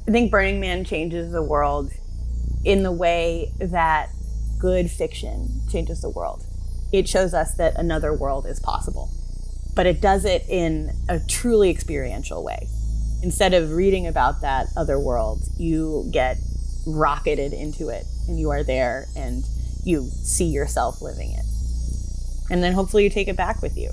I think Burning Man changes the world in the way that good fiction changes the world. It shows us that another world is possible, but it does it in a truly experiential way. Instead of reading about that other world, you get rocketed into it and you are there and you see yourself living it. And then hopefully you take it back with you.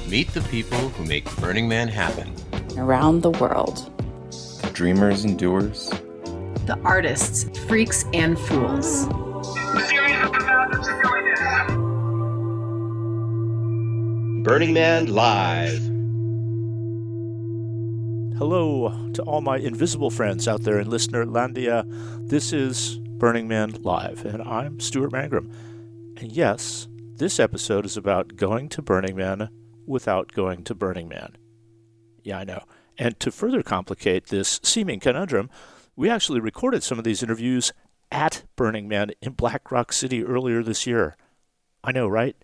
Meet the people who make Burning Man happen. Around the world. The dreamers and doers. The artists, freaks, and fools. Burning Man Live. Hello to all my invisible friends out there in Listenerlandia. This is Burning Man Live, and I'm Stuart Mangrum. And yes, this episode is about going to Burning Man without going to Burning Man. Yeah, I know. And to further complicate this seeming conundrum, we actually recorded some of these interviews at Burning Man in Black Rock City earlier this year. I know, right?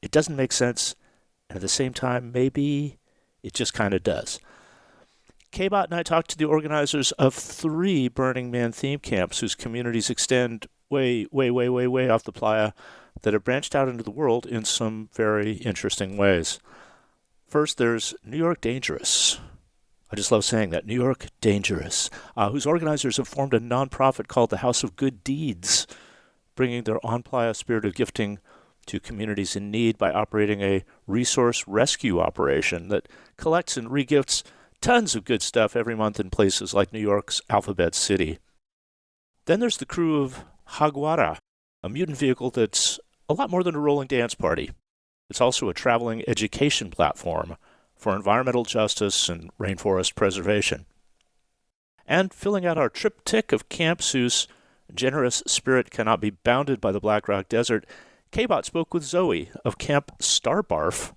It doesn't make sense, and at the same time, maybe it just kind of does. Kbot and I talked to the organizers of 3 Burning Man theme camps whose communities extend way off the playa that have branched out into the world in some very interesting ways. First, there's New York Dangerous. I just love saying that, New York Dangerous, whose organizers have formed a nonprofit called the House of Good Deeds, bringing their on-playa spirit of gifting to communities in need by operating a resource rescue operation that collects and regifts tons of good stuff every month in places like New York's Alphabet City. Then there's the crew of Jaguara, a mutant vehicle that's a lot more than a rolling dance party. It's also a traveling education platform for environmental justice and rainforest preservation. And filling out our triptych of camps whose generous spirit cannot be bounded by the Black Rock Desert, Kbot spoke with Zoe of Camp Starbarf,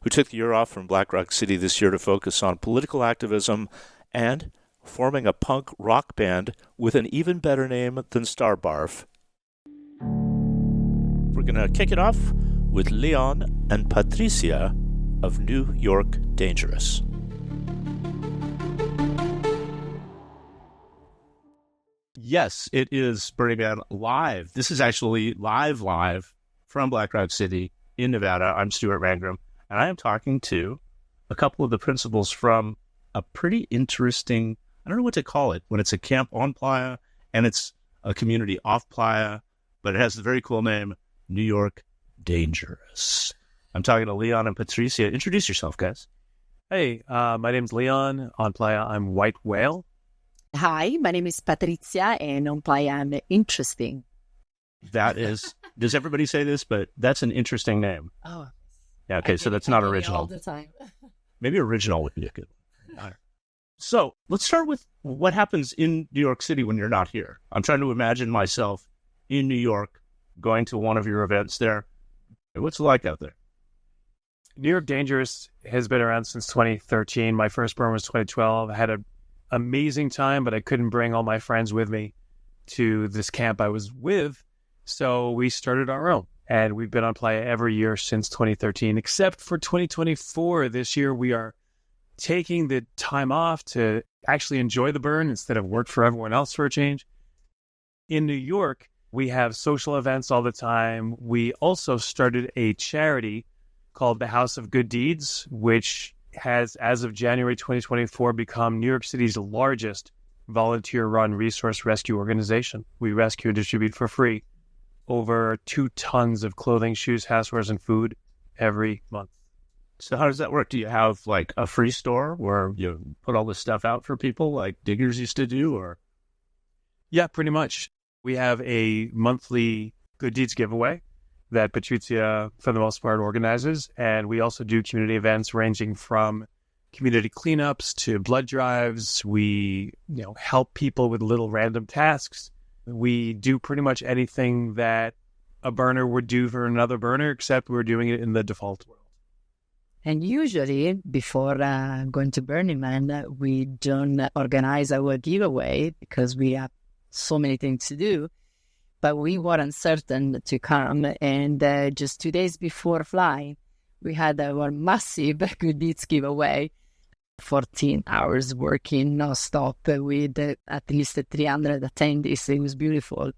who took the year off from Black Rock City this year to focus on political activism and forming a punk rock band with an even better name than Starbarf. We're going to kick it off with Leon and Patrizia of New York Dangerous. Yes, it is Burning Man Live. This is actually live from Black Rock City in Nevada. I'm Stuart Mangrum, and I am talking to a couple of the principals from a pretty interesting, I don't know what to call it, when it's a camp on playa and it's a community off playa, but it has the very cool name, New York Dangerous. I'm talking to Leon and Patrizia. Introduce yourself, guys. Hey, my name's Leon. On playa, I'm White Whale. Hi, my name is Patrizia, and on playa, I'm interesting. That is, does everybody say this? But that's an interesting name. Oh. Yeah, okay, so that's not original. All the time. Maybe original would be a good one. So let's start with what happens in New York City when you're not here. I'm trying to imagine myself in New York going to one of your events there. What's it like out there? New York Dangerous has been around since 2013. My first burn was 2012. I had an amazing time, but I couldn't bring all my friends with me to this camp I was with, so we started our own. And we've been on playa every year since 2013, except for 2024. This year, we are taking the time off to actually enjoy the burn instead of work for everyone else for a change. In New York, we have social events all the time. We also started a charity called the House of Good Deeds, which has, as of January 2024, become New York City's largest volunteer-run resource rescue organization. We rescue and distribute for free over 2 tons of clothing, shoes, housewares, and food every month. So how does that work? Do you have like a free store where you put all this stuff out for people like Diggers used to do, or? Yeah, pretty much. We have a monthly Good Deeds giveaway that Patrizia, for the most part, organizes. And we also do community events ranging from community cleanups to blood drives. We, help people with little random tasks. We do pretty much anything that a burner would do for another burner, except we're doing it in the default world. And usually, before going to Burning Man, we don't organize our giveaway because we have so many things to do. But we were uncertain to come, and just 2 days before flying, we had our massive Good Deeds giveaway. 14 hours working non-stop with at least 300 attendees. It was beautiful.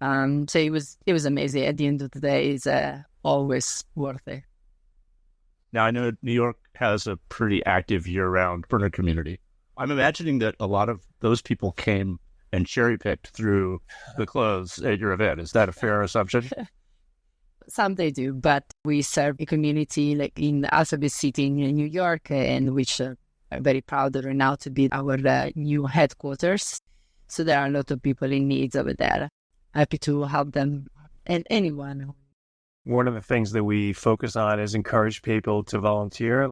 So it was amazing. At the end of the day, it's always worth it. Now, I know New York has a pretty active year-round burner community. I'm imagining that a lot of those people came and cherry-picked through the clothes at your event. Is that a fair assumption? Some they do, but we serve a community like in Alphabet City in New York, and which I'm very proud right now to be our new headquarters. So there are a lot of people in need over there. Happy to help them and anyone. One of the things that we focus on is encourage people to volunteer.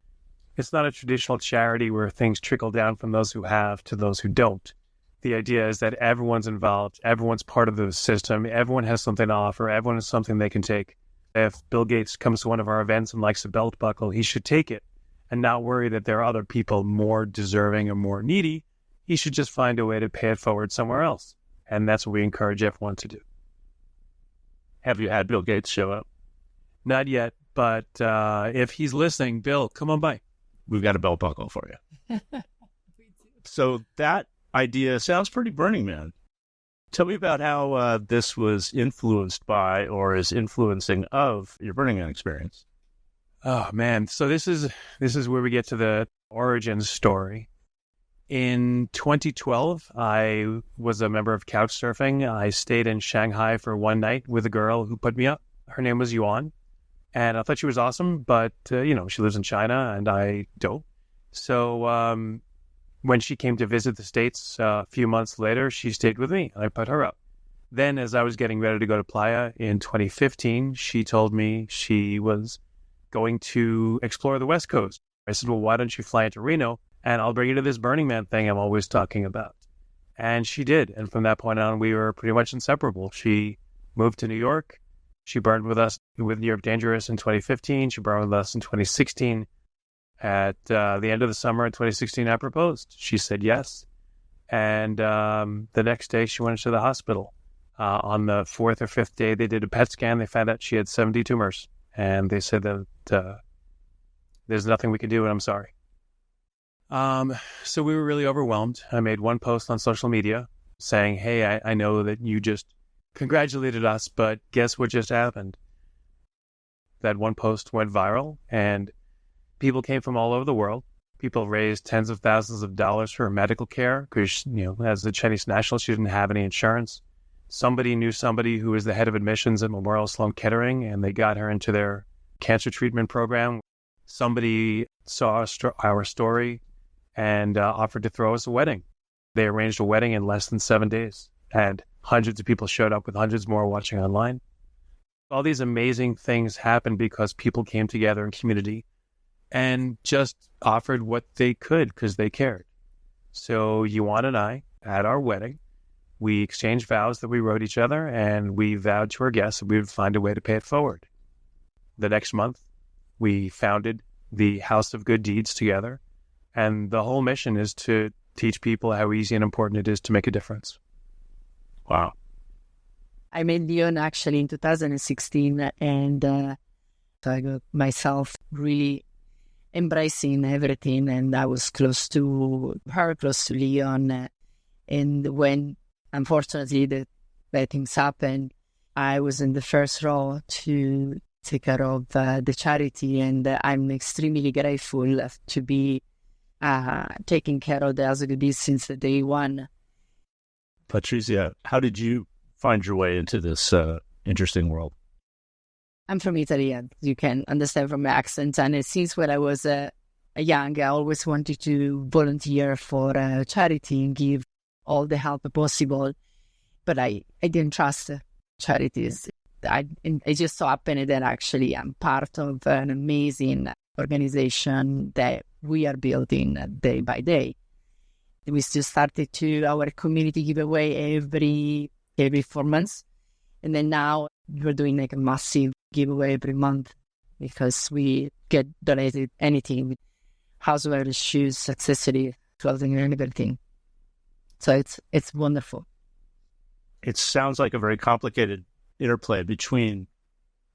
It's not a traditional charity where things trickle down from those who have to those who don't. The idea is that everyone's involved, everyone's part of the system, everyone has something to offer, everyone has something they can take. If Bill Gates comes to one of our events and likes a belt buckle, he should take it and not worry that there are other people more deserving or more needy. He should just find a way to pay it forward somewhere else. And that's what we encourage everyone to do. Have you had Bill Gates show up? Not yet, but if he's listening, Bill, come on by. We've got a belt buckle for you. So that idea sounds pretty Burning Man. Tell me about how this was influenced by or is influencing of your Burning Man experience. Oh, man. So this is where we get to the origin story. In 2012, I was a member of Couchsurfing. I stayed in Shanghai for one night with a girl who put me up. Her name was Yuan. And I thought she was awesome, but, she lives in China and I don't. So when she came to visit the States a few months later, she stayed with me. I put her up. Then as I was getting ready to go to Playa in 2015, she told me she was going to explore the West Coast. I said, well, why don't you fly into Reno and I'll bring you to this Burning Man thing I'm always talking about. And she did. And from that point on, we were pretty much inseparable. She moved to New York. She burned with us with New York Dangerous in 2015. She burned with us in 2016. At the end of the summer in 2016, I proposed. She said yes. And the next day, she went into the hospital. On the fourth or fifth day, they did a PET scan. They found out she had 70 tumors. And they said that there's nothing we can do, and I'm sorry. So we were really overwhelmed. I made one post on social media saying, hey, I know that you just congratulated us, but guess what just happened? That one post went viral, and people came from all over the world. People raised tens of thousands of dollars for her medical care because, as a Chinese national, she didn't have any insurance. Somebody knew somebody who was the head of admissions at Memorial Sloan Kettering, and they got her into their cancer treatment program. Somebody saw our story and offered to throw us a wedding. They arranged a wedding in less than 7 days, and hundreds of people showed up with hundreds more watching online. All these amazing things happened because people came together in community and just offered what they could because they cared. So Yuan and I, at our wedding, we exchanged vows that we wrote each other, and we vowed to our guests that we would find a way to pay it forward. The next month, we founded the House of Good Deeds together, and the whole mission is to teach people how easy and important it is to make a difference. Wow. I met Leon actually in 2016, and I got myself really embracing everything, and I was close to her, close to Leon. And when, unfortunately, the bad things happened, I was in the first row to take care of the charity, and I'm extremely grateful to be taking care of the LGBT since the day one. Patrizia, how did you find your way into this interesting world? I'm from Italy, and you can understand from my accent. And since when I was young, I always wanted to volunteer for a charity and give all the help possible. But I didn't trust charities. It just so happened that actually I'm part of an amazing organization that we are building day by day. We still started our community giveaway every 4 months. And then now we're doing like a massive giveaway every month because we get donated anything, housewear, shoes, accessories, clothing, and everything. So it's wonderful. It sounds like a very complicated interplay between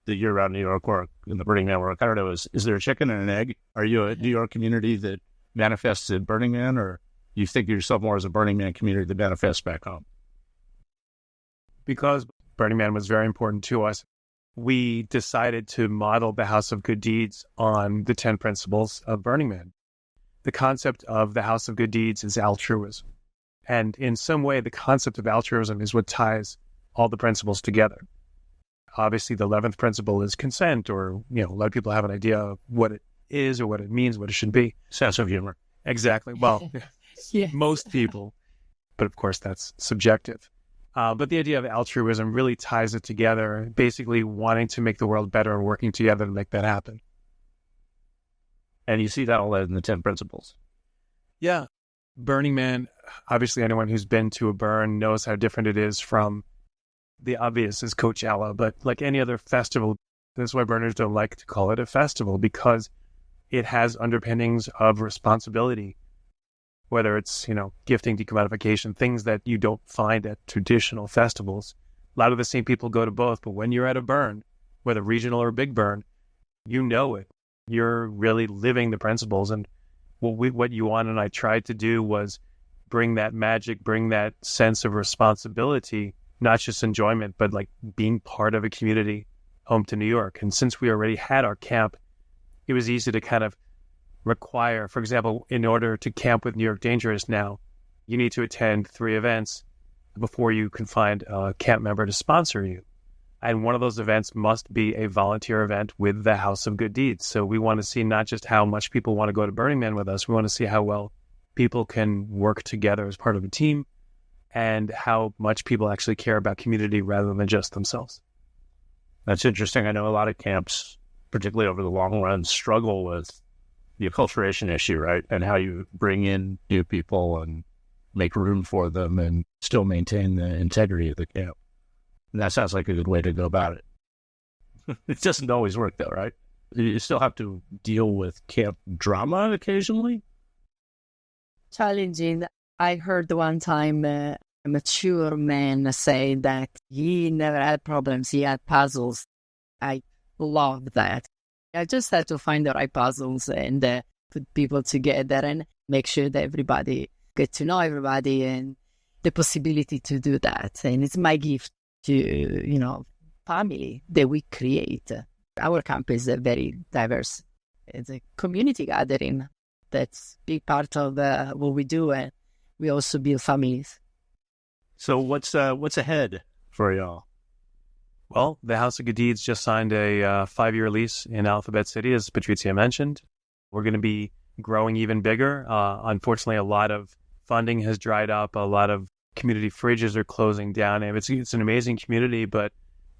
the year-round New York work and the Burning Man work. I don't know, is there a chicken and an egg? Are you a New York community that manifests in Burning Man, or you think of yourself more as a Burning Man community that manifests back home? Because Burning Man was very important to us, we decided to model the House of Good Deeds on the 10 principles of Burning Man. The concept of the House of Good Deeds is altruism. And in some way, the concept of altruism is what ties all the principles together. Obviously, the 11th principle is consent, or, a lot of people have an idea of what it is or what it means, what it should be. Sense of humor. Exactly. Well, Yeah. most people, but of course that's subjective. But the idea of altruism really ties it together, basically wanting to make the world better and working together to make that happen. And you see that all in the 10 principles. Yeah. Burning Man, obviously anyone who's been to a burn knows how different it is from the obvious is Coachella, but like any other festival, that's why burners don't like to call it a festival, because it has underpinnings of responsibility, whether it's, gifting, decommodification, things that you don't find at traditional festivals. A lot of the same people go to both, but when you're at a burn, whether regional or big burn, you know it. You're really living the principles. And what Yuan and I tried to do was bring that magic, bring that sense of responsibility, not just enjoyment, but like being part of a community home to New York. And since we already had our camp, it was easy to kind of require, for example, in order to camp with New York Dangerous now, you need to attend 3 events before you can find a camp member to sponsor you. And one of those events must be a volunteer event with the House of Good Deeds. So we want to see not just how much people want to go to Burning Man with us, we want to see how well people can work together as part of a team and how much people actually care about community rather than just themselves. That's interesting. I know a lot of camps, particularly over the long run, struggle with the acculturation issue, right? And how you bring in new people and make room for them and still maintain the integrity of the camp. And that sounds like a good way to go about it. It doesn't always work, though, right? You still have to deal with camp drama occasionally. Challenging. I heard one time a mature man say that he never had problems, he had puzzles. I love that. I just had to find the right puzzles and put people together and make sure that everybody get to know everybody and the possibility to do that. And it's my gift to, family that we create. Our camp is very diverse. It's a community gathering. That's a big part of what we do. And we also build families. So what's ahead for y'all? Well, the House of Good Deeds just signed a 5-year lease in Alphabet City, as Patrizia mentioned. We're going to be growing even bigger. Unfortunately, a lot of funding has dried up. A lot of community fridges are closing down. And it's an amazing community, but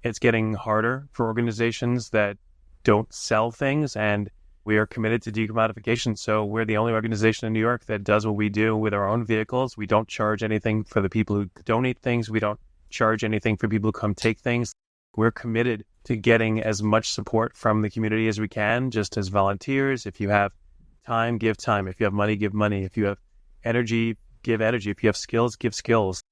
it's getting harder for organizations that don't sell things. And we are committed to decommodification. So we're the only organization in New York that does what we do with our own vehicles. We don't charge anything for the people who donate things. We don't charge anything for people who come take things. We're committed to getting as much support from the community as we can, just as volunteers. If you have time, give time. If you have money, give money. If you have energy, give energy. If you have skills, give skills.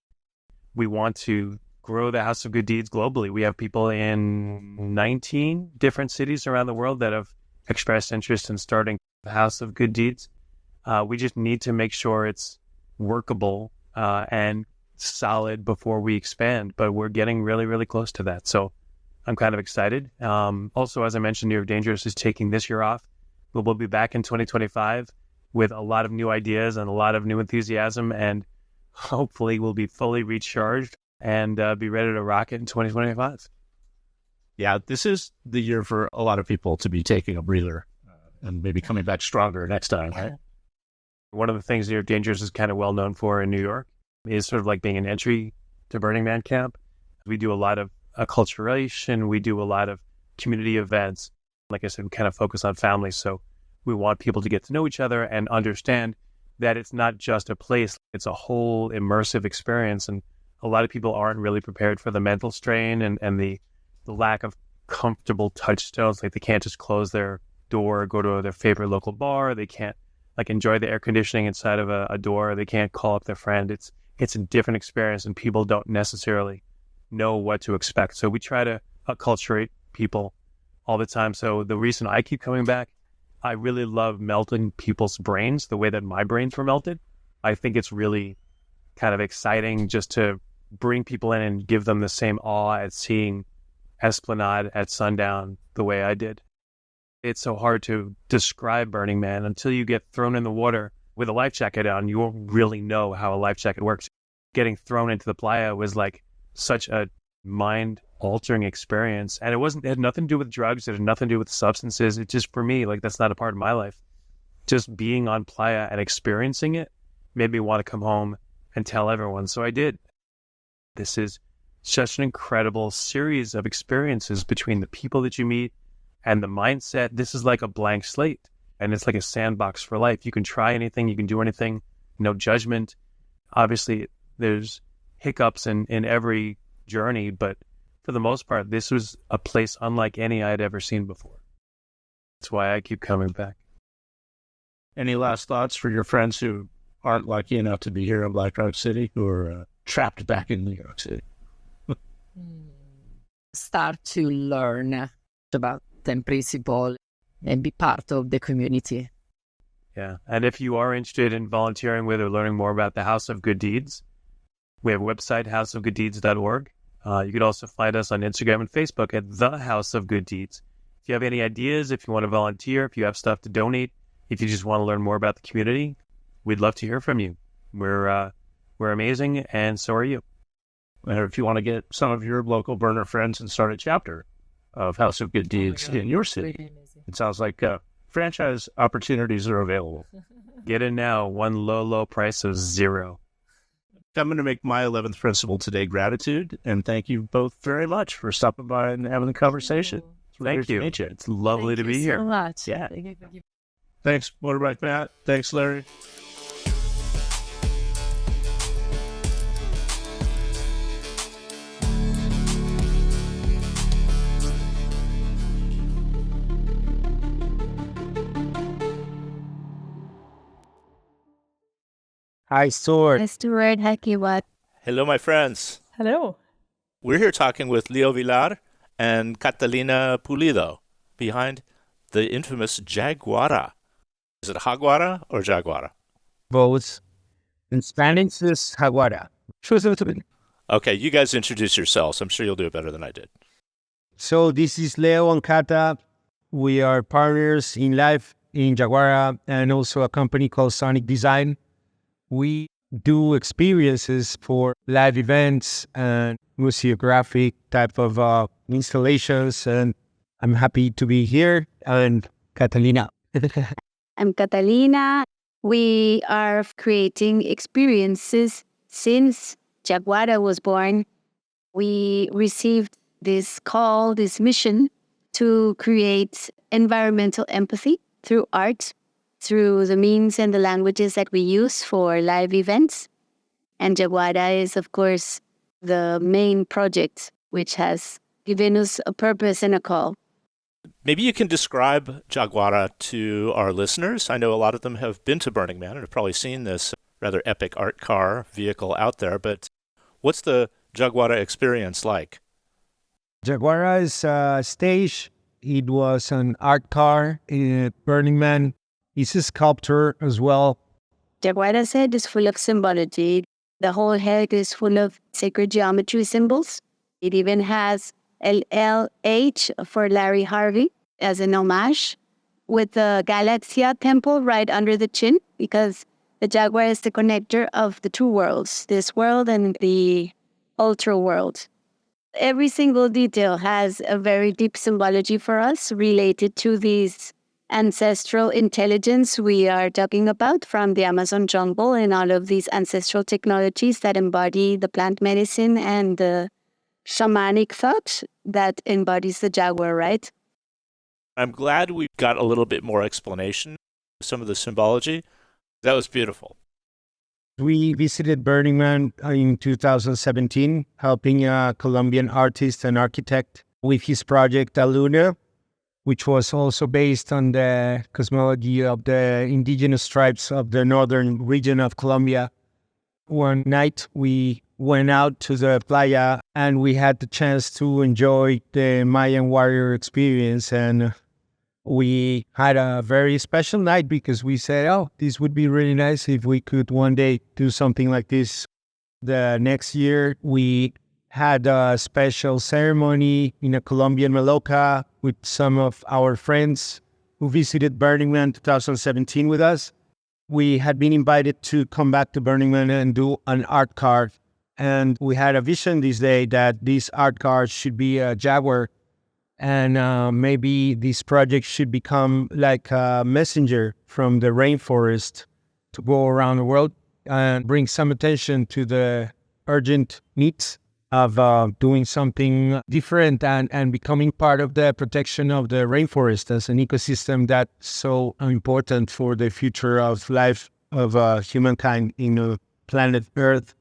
We want to grow the House of Good Deeds globally. We have people in 19 different cities around the world that have expressed interest in starting the House of Good Deeds. We just need to make sure it's workable and solid before we expand, but we're getting really, really close to that. So I'm kind of excited. Also, as I mentioned, New York Dangerous is taking this year off, but we'll be back in 2025 with a lot of new ideas and a lot of new enthusiasm, and hopefully we'll be fully recharged and be ready to rock it in 2025. Yeah, this is the year for a lot of people to be taking a breather and maybe coming back stronger next time, right? One of the things New York Dangerous is kind of well known for in New York is sort of like being an entry to Burning Man camp. We do a lot of acculturation. We do a lot of community events. Like I said, we kind of focus on families. So we want people to get to know each other and understand that it's not just a place. It's a whole immersive experience. And a lot of people aren't really prepared for the mental strain and the lack of comfortable touchstones. Like they can't just close their door, go to their favorite local bar. They can't like enjoy the air conditioning inside of a door. They can't call up their friend. It's a different experience and people don't necessarily know what to expect. So we try to acculturate people all the time. So the reason I keep coming back I really love melting people's brains the way that my brains were melted. I think it's really kind of exciting just to bring people in and give them the same awe at seeing Esplanade at sundown the way I did. It's so hard to describe Burning Man until you get thrown in the water with a life jacket on. You won't really know how a life jacket works. Getting thrown into the playa was like such a mind-altering experience. And it had nothing to do with drugs. It had nothing to do with substances. It just, for me, like, that's not a part of my life. Just being on playa and experiencing it made me want to come home and tell everyone. So I did. This is such an incredible series of experiences between the people that you meet and the mindset. This is like a blank slate, and it's like a sandbox for life. You can try anything, you can do anything, no judgment. Obviously, there's hiccups in every journey, but for the most part, this was a place unlike any I had ever seen before. That's why I keep coming back. Any last thoughts for your friends who aren't lucky enough to be here in Black Rock City, who are trapped back in New York City? Start to learn about them principle and be part of the community. Yeah, and if you are interested in volunteering with or learning more about the House of Good Deeds, we have a website, houseofgooddeeds.org. You could also find us on Instagram and Facebook at The House of Good Deeds. If you have any ideas, if you want to volunteer, if you have stuff to donate, if you just want to learn more about the community, we'd love to hear from you. We're amazing, and so are you. And if you want to get some of your local burner friends and start a chapter of House of Good Deeds in your city, it sounds like franchise opportunities are available. Get in now, one low price of $0. I'm going to make my 11th principle today gratitude, and thank you both very much for stopping by and having the conversation. Thank you. It's lovely to be here. Thank you so much. Yeah. Thanks, Motorbike Matt. Thanks, Larry. Hi, Stuart. Hi, Stuart. Hi, kbot. Hello, my friends. Hello. We're here talking with Leo Villar and Catalina Pulido behind the infamous Jaguara. Is it Jaguara or Jaguara? Both. In Spanish, it's Jaguara. Okay, you guys introduce yourselves. I'm sure you'll do it better than I did. So this is Leo and Cata. We are partners in life in Jaguara and also a company called Sonic Design. We do experiences for live events and museographic type of installations, and I'm happy to be here. And Catalina. I'm Catalina. We are creating experiences since Jaguara was born. We received this call, this mission to create environmental empathy through art, through the means and the languages that we use for live events. And Jaguara is, of course, the main project which has given us a purpose and a call. Maybe you can describe Jaguara to our listeners. I know a lot of them have been to Burning Man and have probably seen this rather epic art car vehicle out there, but what's the Jaguara experience like? Jaguara is a stage. It was an art car in Burning Man. It's a sculpture as well. Jaguara's head is full of symbology. The whole head is full of sacred geometry symbols. It even has LLH for Larry Harvey as an homage, with the Galaxia temple right under the chin, because the Jaguar is the connector of the two worlds, this world and the ultra world. Every single detail has a very deep symbology for us related to these ancestral intelligence we are talking about from the Amazon jungle, and all of these ancestral technologies that embody the plant medicine and the shamanic thought that embodies the Jaguar, right? I'm glad we got a little bit more explanation of some of the symbology. That was beautiful. We visited Burning Man in 2017, helping a Colombian artist and architect with his project Aluna, which was also based on the cosmology of the indigenous tribes of the northern region of Colombia. One night we went out to the playa and we had the chance to enjoy the Mayan warrior experience. And we had a very special night because we said, oh, this would be really nice if we could one day do something like this. The next year, we had a special ceremony in a Colombian Maloca with some of our friends who visited Burning Man 2017 with us. We had been invited to come back to Burning Man and do an art card. And we had a vision this day that this art card should be a jaguar. And maybe this project should become like a messenger from the rainforest to go around the world and bring some attention to the urgent needs of doing something different and becoming part of the protection of the rainforest as an ecosystem that's so important for the future of life of humankind in planet Earth.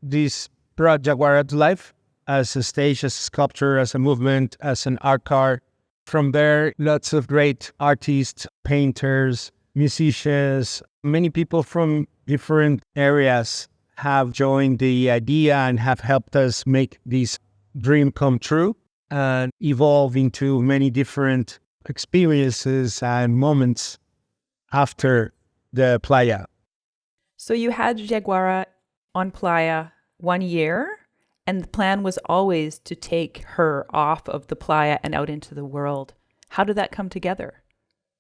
This brought Jaguara to life as a stage, as a sculpture, as a movement, as an art card. From there, lots of great artists, painters, musicians, many people from different areas have joined the idea and have helped us make this dream come true and evolve into many different experiences and moments after the playa. So you had Jaguara on playa 1 year, and the plan was always to take her off of the playa and out into the world. How did that come together?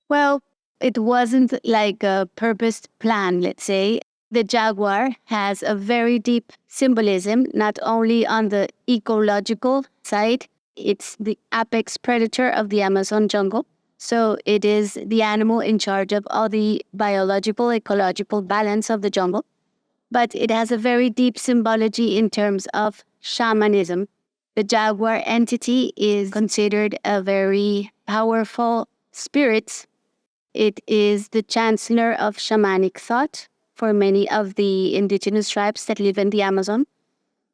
Well, it wasn't like a purposed plan, let's say. The jaguar has a very deep symbolism, not only on the ecological side. It's the apex predator of the Amazon jungle. So it is the animal in charge of all the biological, ecological balance of the jungle. But it has a very deep symbology in terms of shamanism. The jaguar entity is considered a very powerful spirit. It is the chancellor of shamanic thought for many of the indigenous tribes that live in the Amazon.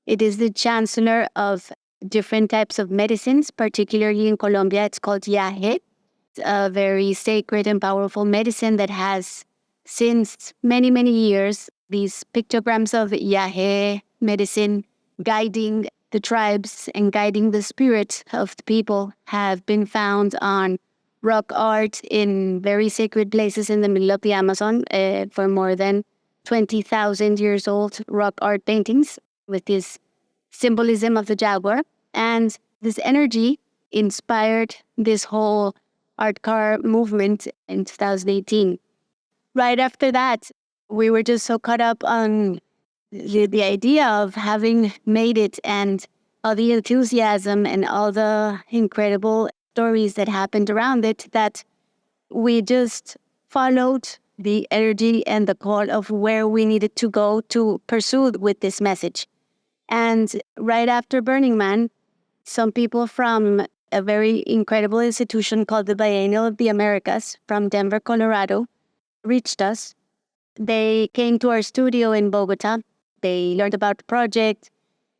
It is the chancellor of different types of medicines, particularly in Colombia. It's called yahe. It's a very sacred and powerful medicine that has, since many, many years, these pictograms of yahe medicine guiding the tribes and guiding the spirit of the people have been found on rock art in very sacred places in the middle of the Amazon for more than 20,000 years old rock art paintings with this symbolism of the jaguar. And this energy inspired this whole art car movement in 2018. Right after that, we were just so caught up on the idea of having made it and all the enthusiasm and all the incredible stories that happened around it that we just followed the energy and the call of where we needed to go to pursue with this message. And right after Burning Man, some people from a very incredible institution called the Biennial of the Americas from Denver, Colorado, reached us. They came to our studio in Bogota. They learned about the project,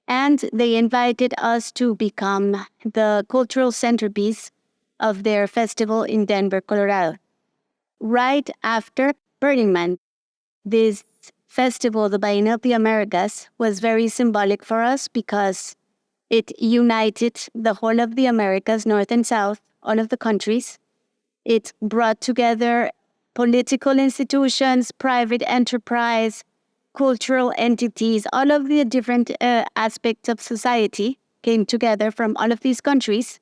and they invited us to become the cultural centerpiece of their festival in Denver, Colorado. Right after Burning Man, this festival, the Biennial of the Americas, was very symbolic for us because it united the whole of the Americas, North and South, all of the countries. It brought together political institutions, private enterprise, cultural entities, all of the different aspects of society came together from all of these countries.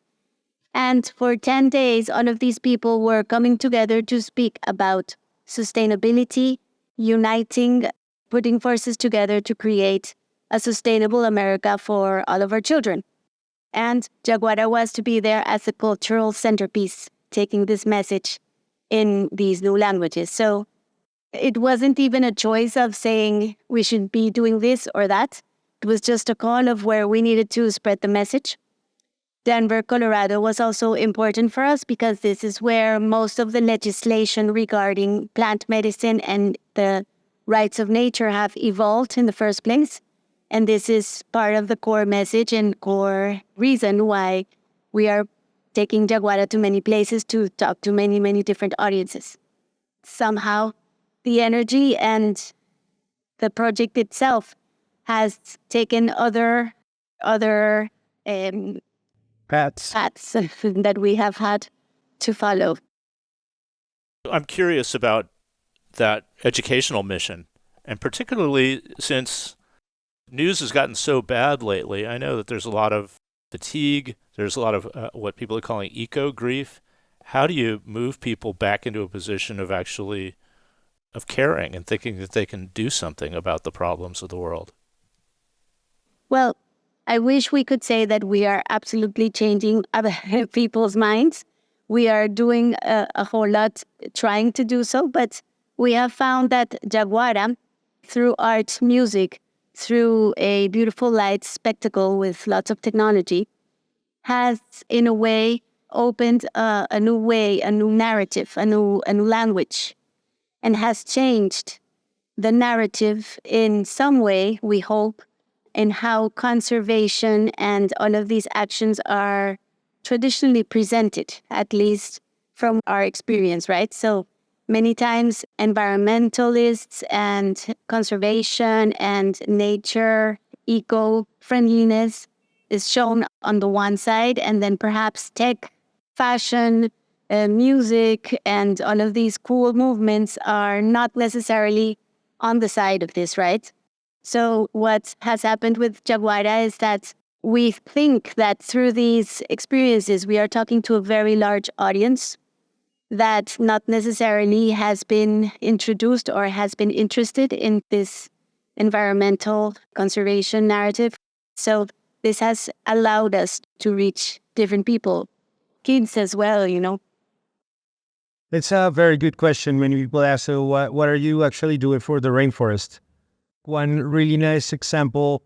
And for 10 days, all of these people were coming together to speak about sustainability, uniting, putting forces together to create a sustainable America for all of our children. And Jaguara was to be there as a cultural centerpiece, taking this message in these new languages. So it wasn't even a choice of saying we should be doing this or that. It was just a call of where we needed to spread the message. Denver, Colorado was also important for us because this is where most of the legislation regarding plant medicine and the rights of nature have evolved in the first place. And this is part of the core message and core reason why we are taking Jaguara to many places to talk to many, many different audiences. Somehow, the energy and the project itself has taken other Paths that we have had to follow. I'm curious about that educational mission, and particularly since news has gotten so bad lately. I know that there's a lot of fatigue. There's a lot of what people are calling eco grief. How do you move people back into a position of actually of caring and thinking that they can do something about the problems of the world? Well, I wish we could say that we are absolutely changing other people's minds. We are doing a whole lot trying to do so, but we have found that Jaguara, through art, music, through a beautiful light spectacle with lots of technology, has in a way opened a new way, a new narrative, a new language, and has changed the narrative in some way, we hope, in how conservation and all of these actions are traditionally presented, at least from our experience, right? So many times environmentalists and conservation and nature, eco-friendliness is shown on the one side, and then perhaps tech, fashion, music, and all of these cool movements are not necessarily on the side of this, right? So what has happened with Jaguara is that we think that through these experiences, we are talking to a very large audience that not necessarily has been introduced or has been interested in this environmental conservation narrative. So this has allowed us to reach different people, kids as well, you know. It's a very good question when people ask, so what are you actually doing for the rainforest? One really nice example,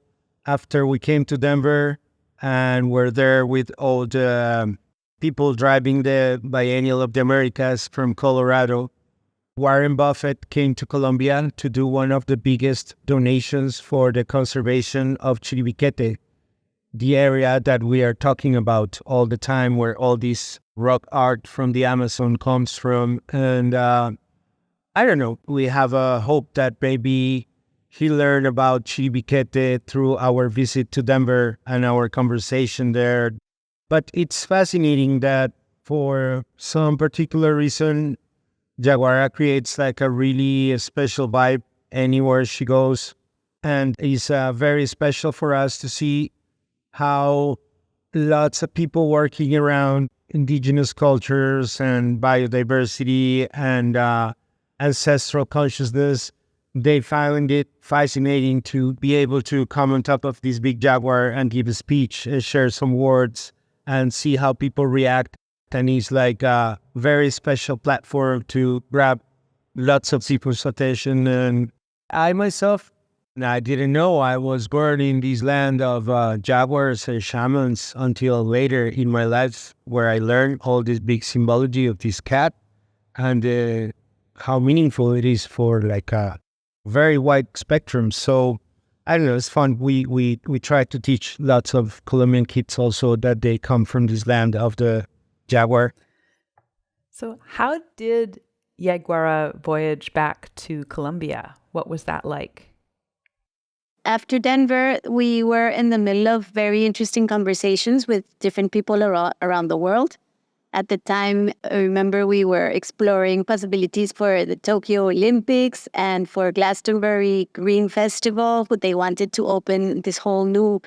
after we came to Denver and we're there with all the people driving the Biennial of the Americas from Colorado, Warren Buffett came to Colombia to do one of the biggest donations for the conservation of Chiribiquete, the area that we are talking about all the time, where all this rock art from the Amazon comes from. And I don't know, we have a hope that maybe he learned about Chiribiquete through our visit to Denver and our conversation there. But it's fascinating that for some particular reason, Jaguara creates like a really special vibe anywhere she goes. And it's very special for us to see how lots of people working around indigenous cultures and biodiversity and ancestral consciousness, they find it fascinating to be able to come on top of this big jaguar and give a speech, share some words, and see how people react. And it's like a very special platform to grab lots of people's attention. And I myself, I didn't know I was born in this land of jaguars and shamans until later in my life, where I learned all this big symbology of this cat and how meaningful it is for like a very wide spectrum. So I don't know, it's fun. We try to teach lots of Colombian kids also that they come from this land of the jaguar. So how did Jaguara voyage back to Colombia? What was that like? After Denver, we were in the middle of very interesting conversations with different people around the world. At the time, I remember we were exploring possibilities for the Tokyo Olympics and for Glastonbury Green Festival. They wanted to open this whole new,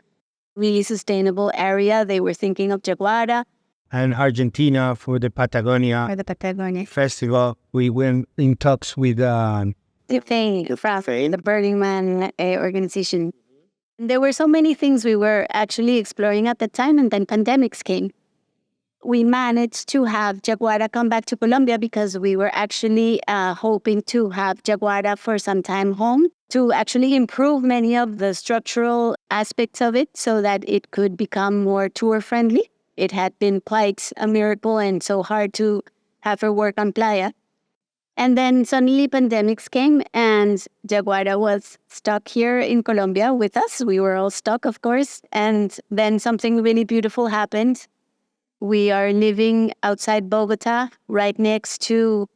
really sustainable area. They were thinking of Jaguara. And Argentina for the Patagonia Festival. We went in talks with the Burning Man organization. There were so many things we were actually exploring at the time, and then pandemics came. We managed to have Jaguara come back to Colombia because we were actually hoping to have Jaguara for some time home to actually improve many of the structural aspects of it so that it could become more tour friendly. It had been quite a miracle and so hard to have her work on playa. And then suddenly pandemics came and Jaguara was stuck here in Colombia with us. We were all stuck, of course. And then something really beautiful happened. We are living outside Bogota, right next to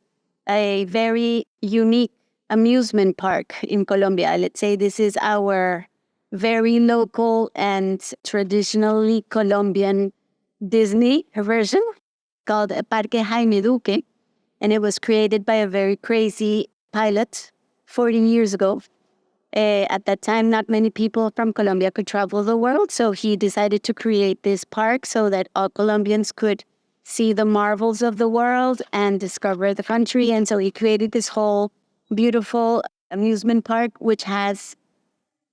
a very unique amusement park in Colombia. Let's say this is our very local and traditionally Colombian Disney version called Parque Jaime Duque. And it was created by a very crazy pilot 40 years ago. At that time, not many people from Colombia could travel the world. So he decided to create this park so that all Colombians could see the marvels of the world and discover the country. And so he created this whole beautiful amusement park, which has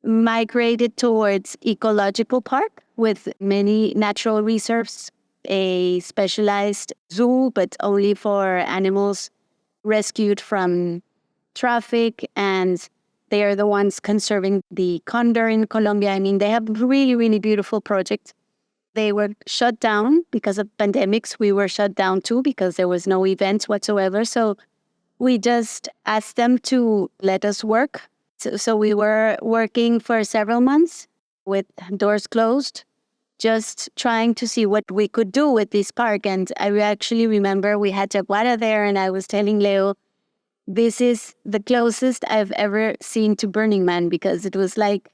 migrated towards ecological park with many natural reserves, a specialized zoo, but only for animals rescued from traffic, and they are the ones conserving the condor in Colombia. I mean, they have really, really beautiful projects. They were shut down because of pandemics. We were shut down too because there was no events whatsoever. So we just asked them to let us work. So we were working for several months with doors closed, just trying to see what we could do with this park. And I actually remember we had Jaguara there, and I was telling Leo, this is the closest I've ever seen to Burning Man, because it was like,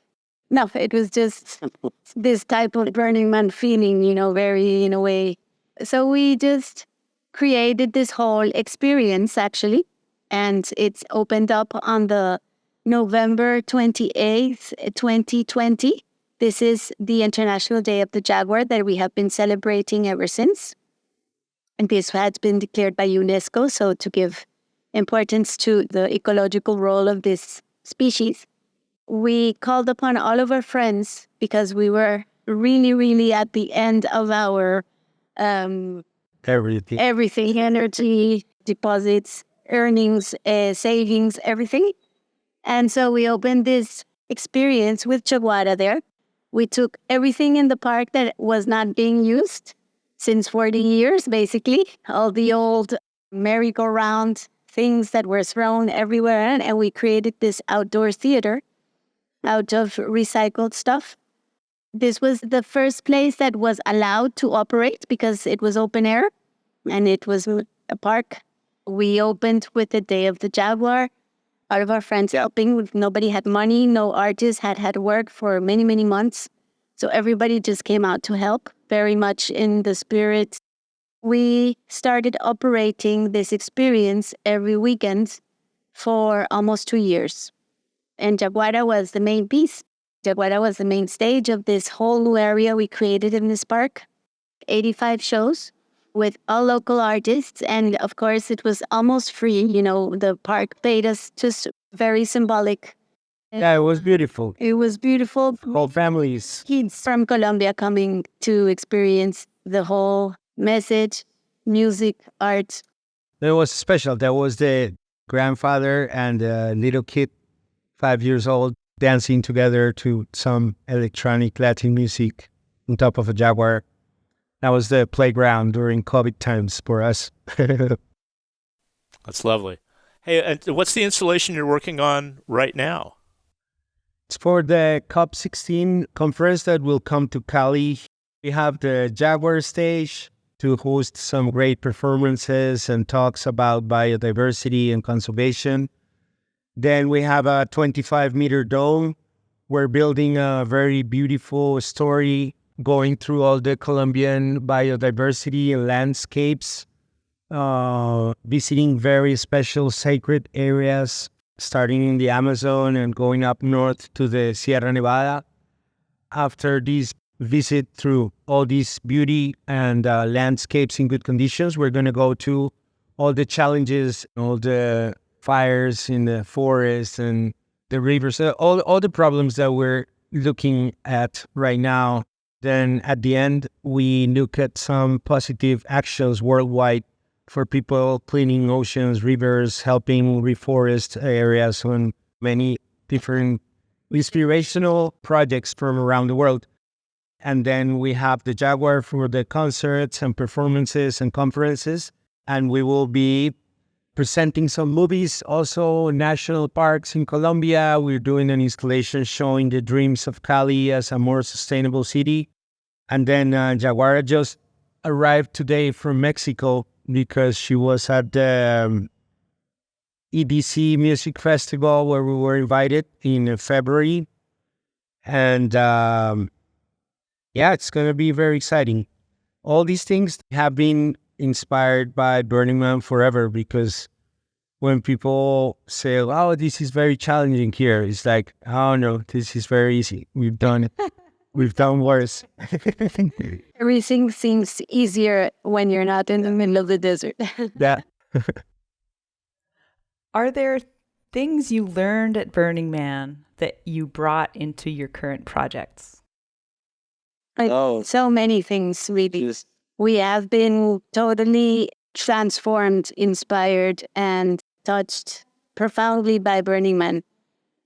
no, it was just this type of Burning Man feeling, very in a way. So we just created this whole experience, actually, and it's opened up on the November 28th, 2020. This is the International Day of the Jaguar that we have been celebrating ever since. And this has been declared by UNESCO, so to give importance to the ecological role of this species. We called upon all of our friends because we were really, really at the end of our everything, energy, deposits, earnings, savings, everything. And so we opened this experience with Jaguara there. We took everything in the park that was not being used since 40 years, basically, all the old merry-go-round things that were thrown everywhere, and we created this outdoor theater out of recycled stuff. This was the first place that was allowed to operate because it was open air and it was a park. We opened with the Day of the Jaguar. All of our friends helping. Nobody had money. No artists had work for many, many months. So everybody just came out to help, very much in the spirit. We started operating this experience every weekend for almost 2 years. And Jaguara was the main piece. Jaguara was the main stage of this whole new area we created in this park. 85 shows with all local artists. And of course, it was almost free. The park paid us just very symbolic. Yeah, it was beautiful. It was beautiful. Whole families. Kids from Colombia coming to experience the whole message, music, art. It was special. There was the grandfather and a little kid, 5 years old, dancing together to some electronic Latin music on top of a Jaguar. That was the playground during COVID times for us. That's lovely. Hey, and what's the installation you're working on right now? It's for the COP16 conference that will come to Cali. We have the Jaguar stage to host some great performances and talks about biodiversity and conservation. Then we have a 25-meter dome. We're building a very beautiful story going through all the Colombian biodiversity and landscapes, visiting very special sacred areas, starting in the Amazon and going up north to the Sierra Nevada. After this visit through all this beauty and landscapes in good conditions, we're going to go to all the challenges, all the fires in the forest and the rivers, all the problems that we're looking at right now. Then at the end, we look at some positive actions worldwide for people cleaning oceans, rivers, helping reforest areas, and many different inspirational projects from around the world. And then we have the Jaguar for the concerts and performances and conferences. And we will be presenting some movies, also national parks in Colombia. We're doing an installation showing the dreams of Cali as a more sustainable city. And then Jaguara just arrived today from Mexico because she was at the EDC Music Festival where we were invited in February. And it's going to be very exciting. All these things have been inspired by Burning Man forever, because when people say, "Oh, this is very challenging here," it's like, "Oh no, this is very easy. We've done it. We've done worse." Everything seems easier when you're not in the middle of the desert. Yeah. Are there things you learned at Burning Man that you brought into your current projects? So many things, really. We have been totally transformed, inspired, and touched profoundly by Burning Man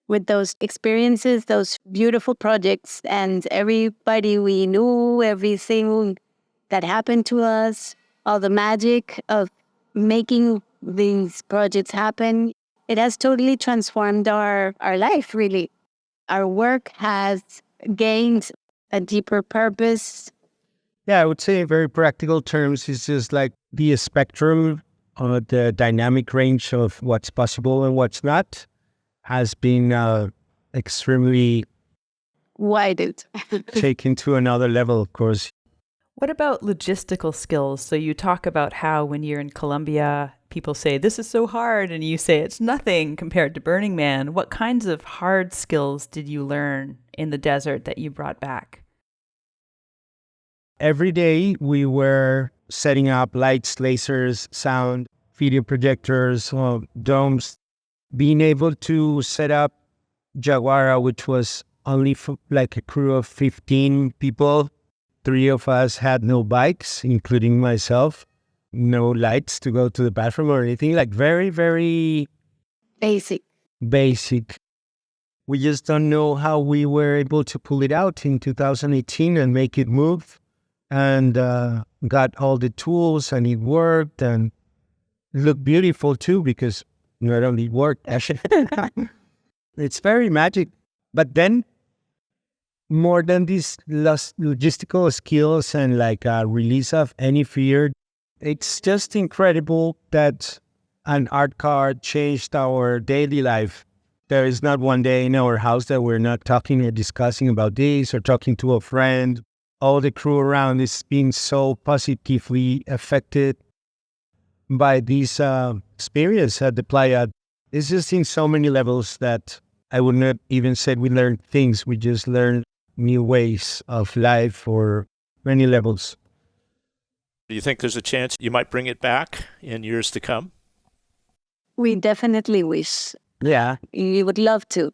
with those experiences, those beautiful projects, and everybody we knew, everything that happened to us, all the magic of making these projects happen. It has totally transformed our life, really. Our work has gained a deeper purpose. Yeah, I would say in very practical terms, it's just like the spectrum or the dynamic range of what's possible and what's not has been extremely Widened. taken to another level, of course. What about logistical skills? So you talk about how when you're in Colombia, people say, this is so hard, and you say it's nothing compared to Burning Man. What kinds of hard skills did you learn in the desert that you brought back? Every day we were setting up lights, lasers, sound, video projectors, domes, being able to set up Jaguara, which was only like a crew of 15 people. 3 of us had no bikes, including myself, no lights to go to the bathroom or anything, like very, very Basic. basic. We just don't know how we were able to pull it out in 2018 and make it move, and got all the tools, and it worked, and it looked beautiful too, because not only it worked, it's very magic. But then, more than these logistical skills and like a release of any fear, it's just incredible that an art card changed our daily life. There is not one day in our house that we're not talking or discussing about this or talking to a friend. All the crew around is being so positively affected by this experience at the playa. It's just in so many levels that I would not even say we learned things. We just learned new ways of life or many levels. Do you think there's a chance you might bring it back in years to come? We definitely wish. Yeah. We would love to.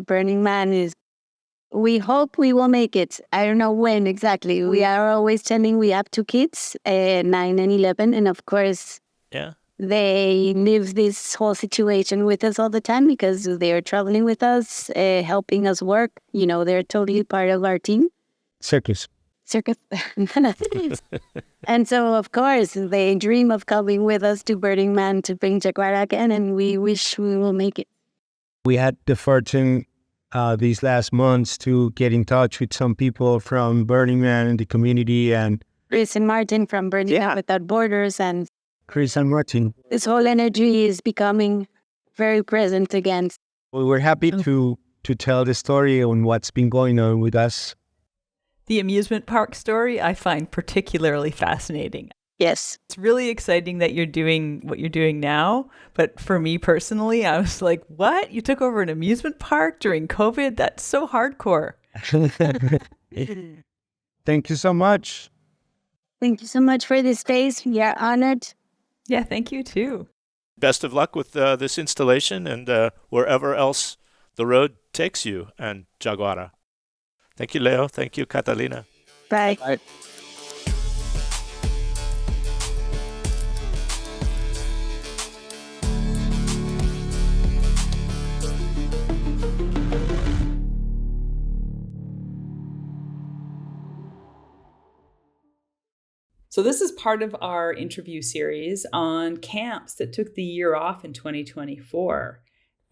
Burning Man is, we hope we will make it. I don't know when exactly. We are always telling, we have 2 kids, 9 and 11. And of course, Yeah. they live this whole situation with us all the time because they're traveling with us, helping us work. You know, they're totally part of our team. Circus. And so, of course, they dream of coming with us to Burning Man to bring Jaguara again, and we wish we will make it. We had the fortune these last months to get in touch with some people from Burning Man and the community, and Chris and Martin from Burning Man Without Borders, and Chris and Martin. this whole energy is becoming very present again. We were happy to tell the story on what's been going on with us. The amusement park story I find particularly fascinating. Yes. It's really exciting that you're doing what you're doing now. But for me personally, I was like, what? You took over an amusement park during COVID? That's so hardcore. Thank you so much. Thank you so much for this space. We are honored. Yeah, thank you too. Best of luck with this installation and wherever else the road takes you and Jaguara. Thank you, Leo. Thank you, Catalina. Bye. Bye. So this is part of our interview series on camps that took the year off in 2024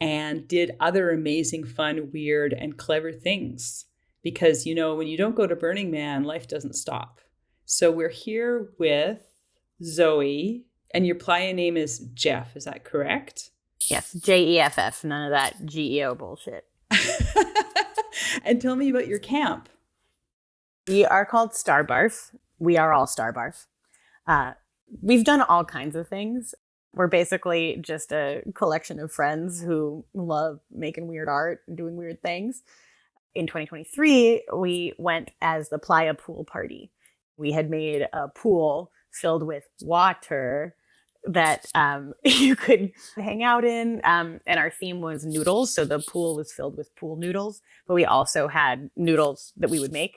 and did other amazing, fun, weird, and clever things. Because, you know, when you don't go to Burning Man, life doesn't stop. So we're here with Zoe, and your playa name is Jeff. Is that correct? Yes, JEFF, none of that GEO bullshit. And tell me about your camp. We are called Star Barf. We are all Star Barf. We've done all kinds of things. We're basically just a collection of friends who love making weird art and doing weird things. In 2023, we went as the Playa pool party. We had made a pool filled with water that you could hang out in. And our theme was noodles. So the pool was filled with pool noodles, but we also had noodles that we would make.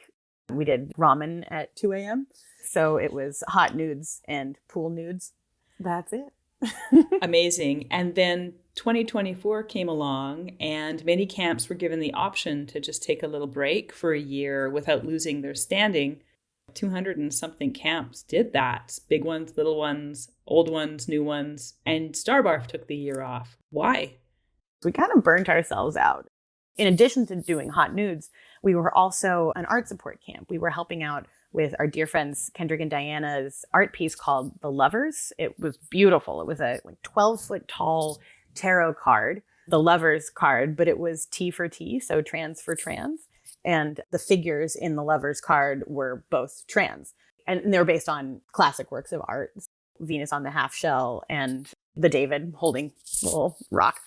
We did ramen at 2 a.m. So it was hot nudes and pool nudes. That's it. Amazing. And then 2024 came along and many camps were given the option to just take a little break for a year without losing their standing. 200 and something camps did that. Big ones, little ones, old ones, new ones. And Starbarf took the year off. Why? We kind of burnt ourselves out. In addition to doing hot nudes, we were also an art support camp. We were helping out with our dear friends Kendrick and Diana's art piece called The Lovers. It was beautiful. It was a 12-foot tall tarot card, the Lovers card, but it was T for T, so trans for trans. And the figures in the Lovers card were both trans. And they were based on classic works of art, Venus on the half shell and the David holding a little rock.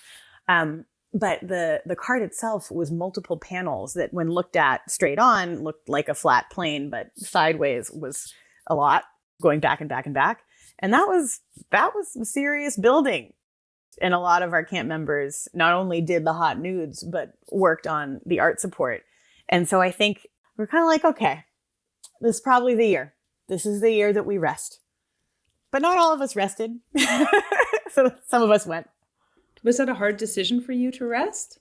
But the card itself was multiple panels that when looked at straight on looked like a flat plane, but sideways was a lot, going back and back and back. And that was serious building. And a lot of our camp members not only did the hot nudes, but worked on the art support. And so I think we're kind of like, okay, this is probably the year. This is the year that we rest. But not all of us rested. So some of us went. Was that a hard decision for you to rest?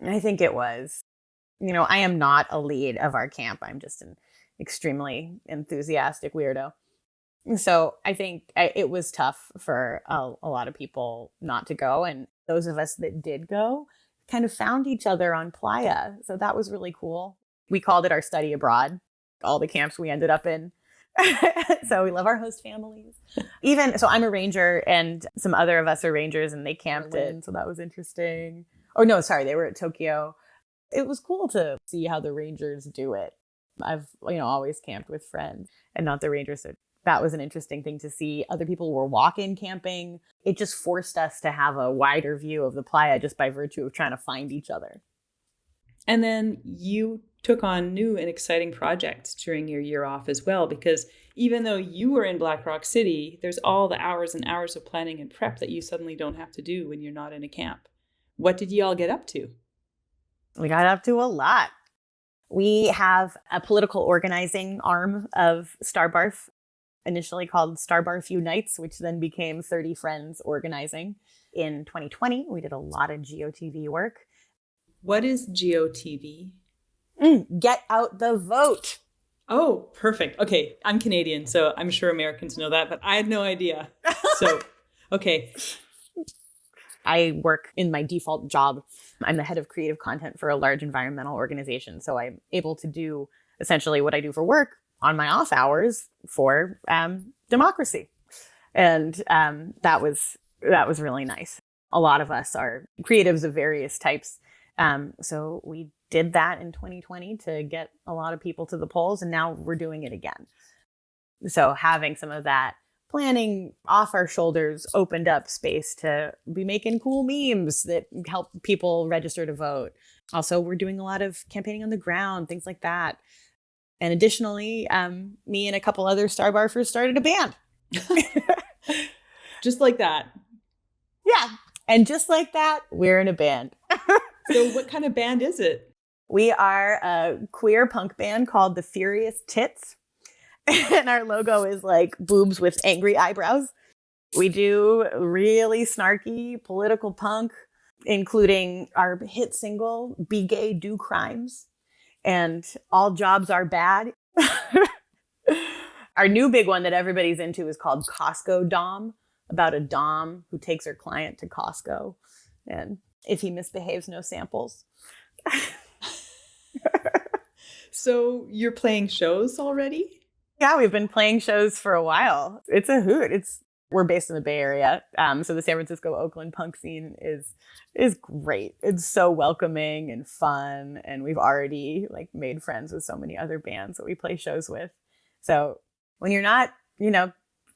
I think it was. I am not a lead of our camp. I'm just an extremely enthusiastic weirdo. So I think it was tough for a lot of people not to go. And those of us that did go kind of found each other on Playa. So that was really cool. We called it our study abroad, all the camps we ended up in. So we love our host families. So I'm a ranger and some other of us are rangers and they camped in. So that was interesting. Oh, no, sorry. They were at Tokyo. It was cool to see how the rangers do it. I've, always camped with friends and not the rangers. So that was an interesting thing to see. Other people were walk-in camping. It just forced us to have a wider view of the playa just by virtue of trying to find each other. And then you took on new and exciting projects during your year off as well, because even though you were in Black Rock City, there's all the hours and hours of planning and prep that you suddenly don't have to do when you're not in a camp. What did you all get up to? We got up to a lot. We have a political organizing arm of Starbarf, initially called Starbarf Unites, which then became 30 Friends Organizing. In 2020, we did a lot of GOTV work. What is GOTV? Get out the vote. Oh, perfect. Okay, I'm Canadian, so I'm sure Americans know that, but I had no idea. So, okay. I work in my default job. I'm the head of creative content for a large environmental organization. So I'm able to do essentially what I do for work on my off hours for democracy. And that was really nice. A lot of us are creatives of various types. So we did that in 2020 to get a lot of people to the polls, and now we're doing it again. So having some of that planning off our shoulders opened up space to be making cool memes that help people register to vote. Also, we're doing a lot of campaigning on the ground, things like that. And additionally, me and a couple other Starbarfers started a band. Just like that. Yeah. And just like that, we're in a band. So what kind of band is it? We are a queer punk band called the Furious Tits. And our logo is like boobs with angry eyebrows. We do really snarky political punk, including our hit single, Be Gay, Do Crimes, and All Jobs Are Bad. Our new big one that everybody's into is called Costco Dom, about a dom who takes her client to Costco. And if he misbehaves, no samples. So you're playing shows already? Yeah, we've been playing shows for a while. It's a hoot. We're based in the Bay Area. So the San Francisco, Oakland punk scene is great. It's so welcoming and fun. And we've already made friends with so many other bands that we play shows with. So when you're not,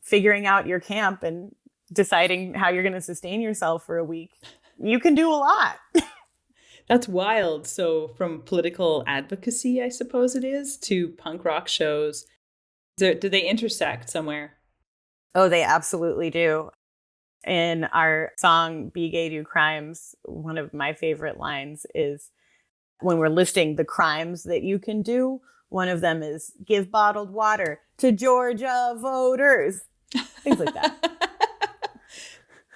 figuring out your camp and deciding how you're going to sustain yourself for a week, you can do a lot. That's wild. So from political advocacy, I suppose it is, to punk rock shows, do they intersect somewhere? Oh, they absolutely do. In our song, Be Gay, Do Crimes, one of my favorite lines is when we're listing the crimes that you can do, one of them is give bottled water to Georgia voters. Things like that.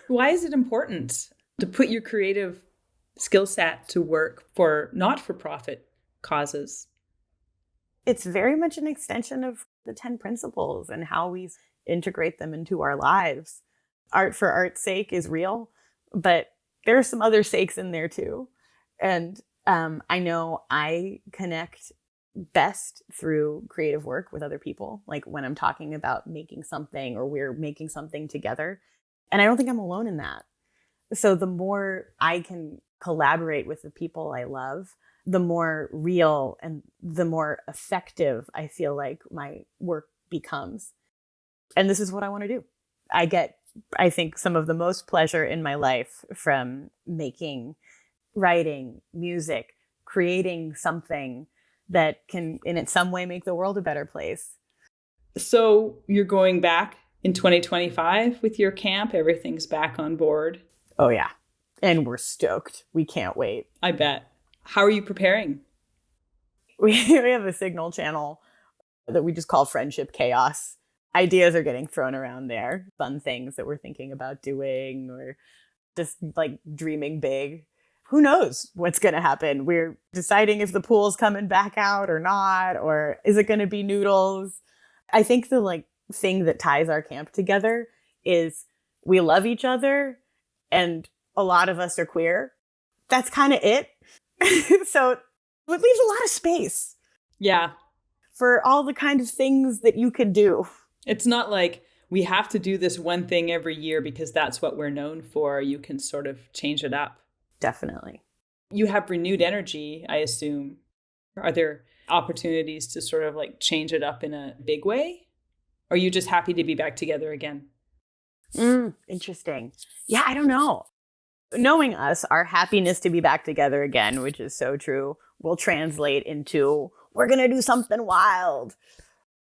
Why is it important to put your creative skill set to work for not-for-profit causes? It's very much an extension of the 10 principles and how we integrate them into our lives. Art for art's sake is real, but there are some other sakes in there too. And I know I connect best through creative work with other people, like when I'm talking about making something or we're making something together. And I don't think I'm alone in that. So the more I can collaborate with the people I love, the more real and the more effective I feel like my work becomes. And this is what I want to do. I get, I think, some of the most pleasure in my life from making, writing, music, creating something that can, in some way, make the world a better place. So you're going back in 2025 with your camp? Everything's back on board? Oh, yeah. And we're stoked. We can't wait. I bet. How are you preparing? We have a Signal channel that we just call Friendship Chaos. Ideas are getting thrown around there. Fun things that we're thinking about doing or just like dreaming big. Who knows what's going to happen? We're deciding if the pool's coming back out or not, or is it going to be noodles? I think the thing that ties our camp together is we love each other and a lot of us are queer. That's kind of it. So it leaves a lot of space. Yeah. For all the kind of things that you could do. It's not like we have to do this one thing every year because that's what we're known for. You can sort of change it up. Definitely. You have renewed energy, I assume. Are there opportunities to sort of change it up in a big way? Or are you just happy to be back together again? Interesting. Yeah, I don't know. Knowing us, our happiness to be back together again, which is so true, will translate into we're going to do something wild.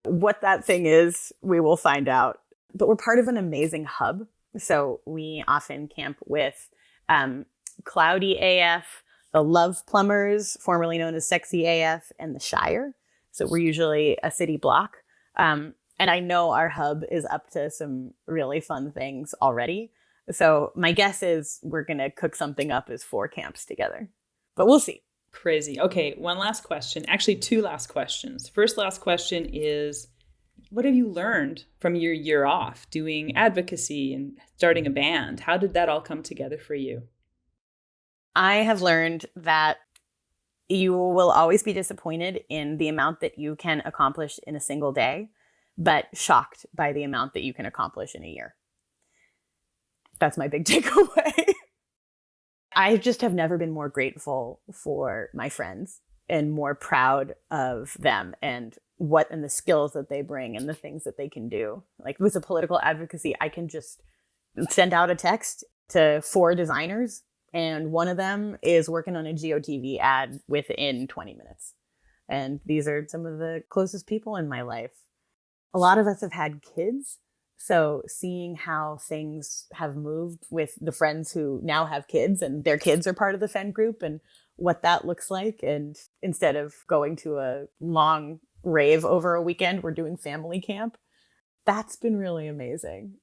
What that thing is, we will find out. But we're part of an amazing hub. So we often camp with Cloudy AF, the Love Plumbers, formerly known as Sexy AF, and the Shire. So we're usually a city block. And I know our hub is up to some really fun things already. So my guess is we're going to cook something up as 4 camps together. But we'll see. Crazy. Okay, one last question. Actually, 2 last questions. Last question is, what have you learned from your year off doing advocacy and starting a band? How did that all come together for you? I have learned that you will always be disappointed in the amount that you can accomplish in a single day, but shocked by the amount that you can accomplish in a year. That's my big takeaway. I just have never been more grateful for my friends and more proud of them and the skills that they bring and the things that they can do. Like with the political advocacy, I can just send out a text to 4 designers and one of them is working on a GeoTV ad within 20 minutes. And these are some of the closest people in my life. A lot of us have had kids. So seeing how things have moved with the friends who now have kids and their kids are part of the FEN group and what that looks like. And instead of going to a long rave over a weekend, we're doing family camp. That's been really amazing.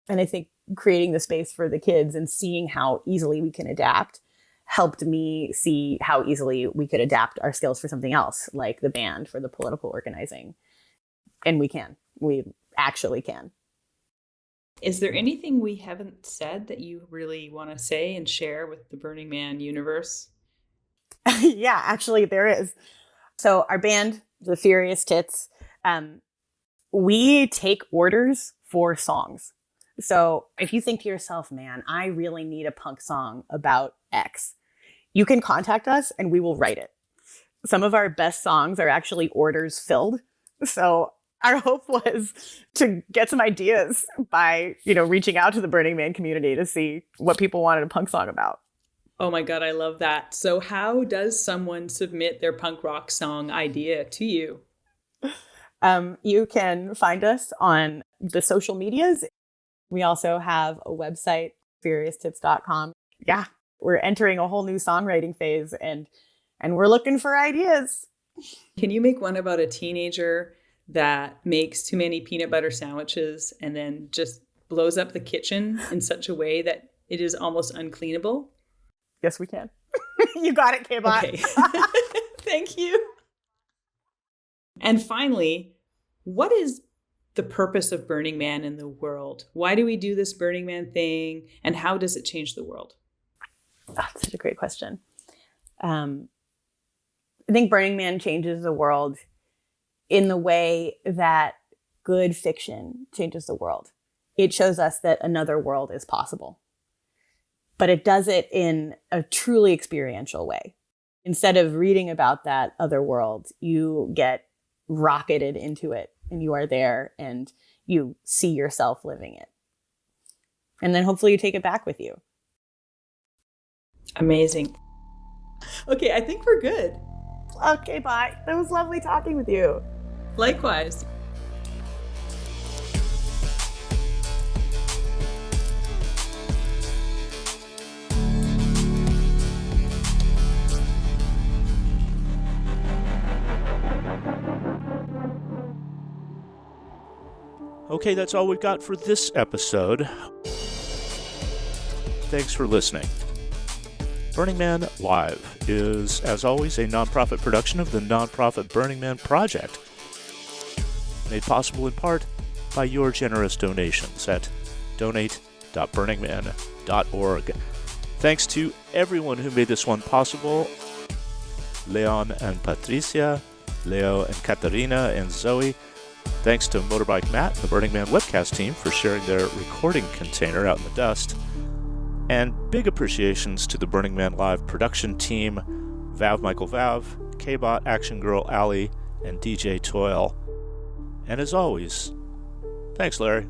And I think creating the space for the kids and seeing how easily we can adapt helped me see how easily we could adapt our skills for something else, like the band for the political organizing. And we actually can. Is there anything we haven't said that you really want to say and share with the Burning Man universe? Yeah, actually there is. So our band, the Furious Tits, we take orders for songs. So if you think to yourself, man, I really need a punk song about X, you can contact us and we will write it. Some of our best songs are actually orders filled. So Our hope was to get some ideas by, reaching out to the Burning Man community to see what people wanted a punk song about. Oh my God, I love that. So how does someone submit their punk rock song idea to you? You can find us on the social medias. We also have a website, furioustips.com. Yeah, we're entering a whole new songwriting phase and we're looking for ideas. Can you make one about a teenager that makes too many peanut butter sandwiches and then just blows up the kitchen in such a way that it is almost uncleanable? Yes, we can. You got it, kbot. Okay. Thank you. And finally, what is the purpose of Burning Man in the world? Why do we do this Burning Man thing? And how does it change the world? That's such a great question. I think Burning Man changes the world in the way that good fiction changes the world. It shows us that another world is possible. But it does it in a truly experiential way. Instead of reading about that other world, you get rocketed into it and you are there and you see yourself living it. And then hopefully you take it back with you. Amazing. Okay, I think we're good. Okay, bye. It was lovely talking with you. Likewise. Okay, that's all we've got for this episode. Thanks for listening. Burning Man Live is, as always, a nonprofit production of the nonprofit Burning Man Project, made possible in part by your generous donations at donate.burningman.org. Thanks to everyone who made this one possible: Leon and Patrizia, Leo and Catarina and Zoe. Thanks to Motorbike Matt and the Burning Man webcast team for sharing their recording container out in the dust. And big appreciations to the Burning Man Live production team, Vav Michael Vav, kbot Action Girl Allie, and DJ Toil. And as always, thanks Larry.